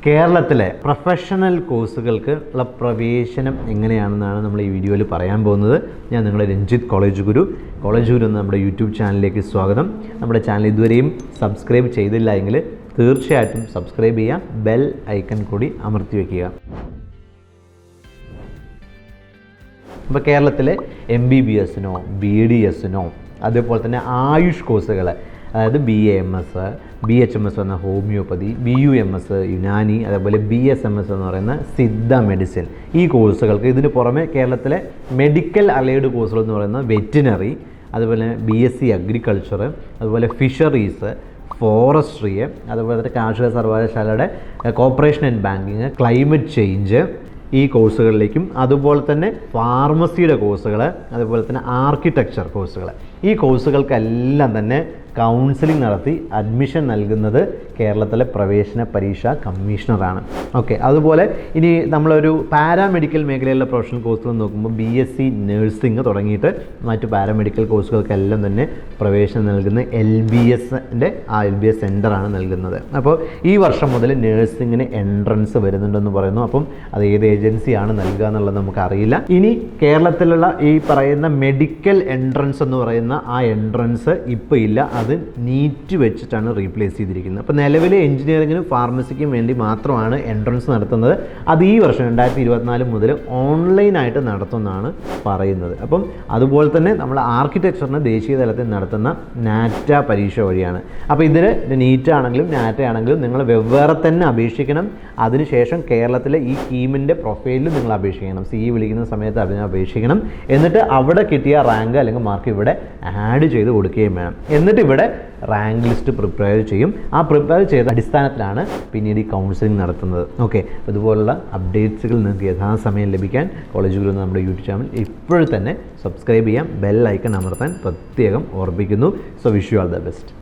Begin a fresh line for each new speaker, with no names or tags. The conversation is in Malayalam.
കേരളത്തിലെ പ്രൊഫഷണൽ കോഴ്സുകൾക്ക് ഉള്ള പ്രവേശനം എങ്ങനെയാണെന്നാണ് നമ്മൾ ഈ വീഡിയോയിൽ പറയാൻ പോകുന്നത്. ഞാൻ നിങ്ങളുടെ രഞ്ജിത്ത് കോളേജ് ഗുരു എന്ന നമ്മുടെ യൂട്യൂബ് ചാനലിലേക്ക് സ്വാഗതം. നമ്മുടെ ചാനൽ ഇതുവരെയും സബ്സ്ക്രൈബ് ചെയ്തില്ല എങ്കിൽ തീർച്ചയായിട്ടും സബ്സ്ക്രൈബ് ചെയ്യുക, ബെൽ ഐക്കൺ കൂടി അമർത്തി വയ്ക്കുക. അപ്പോൾ കേരളത്തിലെ MBBSനോ BDSനോ അതേപോലെ തന്നെ ആയുഷ് കോഴ്സുകൾ, അതായത് BAMS, BHMS എന്ന ഹോമിയോപ്പതി, BUMS യുനാനി, അതേപോലെ BSMS എന്ന് പറയുന്ന സിദ്ധ മെഡിസിൻ, ഈ കോഴ്സുകൾക്ക് ഇതിന് പുറമെ കേരളത്തിലെ മെഡിക്കൽ അലൈഡ് കോഴ്സുകൾ എന്ന് പറയുന്ന വെറ്റിനറി, അതുപോലെ BSc അഗ്രികൾച്ചർ, അതുപോലെ ഫിഷറീസ്, ഫോറസ്ട്രി, അതുപോലെ തന്നെ കാർഷിക സർവകലാശാലയുടെ corporation and banking, climate change, ഈ കോഴ്സുകളിലേക്കും അതുപോലെ തന്നെ ഫാർമസിയുടെ കോഴ്സുകൾ, അതുപോലെ തന്നെ ആർക്കിടെക്ചർ കോഴ്സുകൾ, ഈ കോഴ്സുകൾക്കെല്ലാം തന്നെ കൗൺസിലിംഗ് നടത്തി അഡ്മിഷൻ നൽകുന്നത് കേരളത്തിലെ പ്രവേശന പരീക്ഷാ കമ്മീഷണറാണ്. ഓക്കെ, അതുപോലെ ഇനി നമ്മളൊരു പാരാമെഡിക്കൽ മേഖലയിലുള്ള പ്രൊഫഷണൽ കോഴ്സുകൾ നോക്കുമ്പോൾ BSc നഴ്സിംഗ് തുടങ്ങിയിട്ട് മറ്റു പാരാമെഡിക്കൽ കോഴ്സുകൾക്കെല്ലാം തന്നെ പ്രവേശനം നൽകുന്ന LBSൻ്റെ LBS സെൻ്ററാണ് നൽകുന്നത്. അപ്പോൾ ഈ വർഷം മുതൽ നഴ്സിംഗിന് എൻട്രൻസ് വരുന്നുണ്ടെന്ന് പറയുന്നു. അപ്പം അത് ഏത് ഏജൻസിയാണ് നൽകുക എന്നുള്ളത് നമുക്കറിയില്ല. ഇനി കേരളത്തിലുള്ള ഈ പറയുന്ന മെഡിക്കൽ എൻട്രൻസ് എന്ന് പറയുന്ന ആ എൻട്രൻസ് ഇപ്പോൾ ഇല്ല, അത് നീറ്റ് വെച്ചിട്ടാണ് റീപ്ലേസ് ചെയ്തിരിക്കുന്നത്. അപ്പോൾ നിലവിലെ എഞ്ചിനീയറിങ്ങിനും ഫാർമസിക്കും വേണ്ടി മാത്രമാണ് എൻട്രൻസ് നടത്തുന്നത്. അത് ഈ വർഷം 2024 മുതൽ ഓൺലൈനായിട്ട് നടത്തുമെന്നാണ് പറയുന്നത്. അപ്പം അതുപോലെ തന്നെ നമ്മൾ ആർക്കിടെക്ചറിന് ദേശീയ തലത്തിൽ നടത്തുന്ന നാറ്റ പരീക്ഷ വഴിയാണ്. അപ്പോൾ ഇതിന് നീറ്റ് ആണെങ്കിലും നാറ്റ ആണെങ്കിലും നിങ്ങൾ വെവ്വേറെ തന്നെ അപേക്ഷിക്കണം. അതിനുശേഷം കേരളത്തിലെ ഈ സ്കീമിൻ്റെ പ്രൊഫൈലിൽ നിങ്ങൾ അപേക്ഷിക്കണം. CE വിളിക്കുന്ന സമയത്ത് അതിന് അപേക്ഷിക്കണം. എന്നിട്ട് അവിടെ കിട്ടിയ റാങ്ക് അല്ലെങ്കിൽ മാർക്ക് ഇവിടെ ആഡ് ചെയ്ത് കൊടുക്കുകയും വേണം. എന്നിട്ട് ഇവിടെ റാങ്ക് ലിസ്റ്റ് പ്രിപ്പയർ ചെയ്യും. ആ പ്രിപ്പയർ ചെയ്ത അടിസ്ഥാനത്തിലാണ് പിന്നീട് ഈ കൗൺസിലിംഗ് നടത്തുന്നത്. ഓക്കെ, അപ്പോൾ ഇതുപോലുള്ള അപ്ഡേറ്റ്സുകൾ നിങ്ങൾക്ക് യഥാസമയം ലഭിക്കാൻ കോളേജ് ഗുരു നമ്മുടെ യൂട്യൂബ് ചാനൽ ഇപ്പോഴും തന്നെ സബ്സ്ക്രൈബ് ചെയ്യാം, ബെൽ ഐക്കൺ അമർത്താൻ പ്രത്യേകം ഓർമ്മിപ്പിക്കുന്നു. So wish you all the best.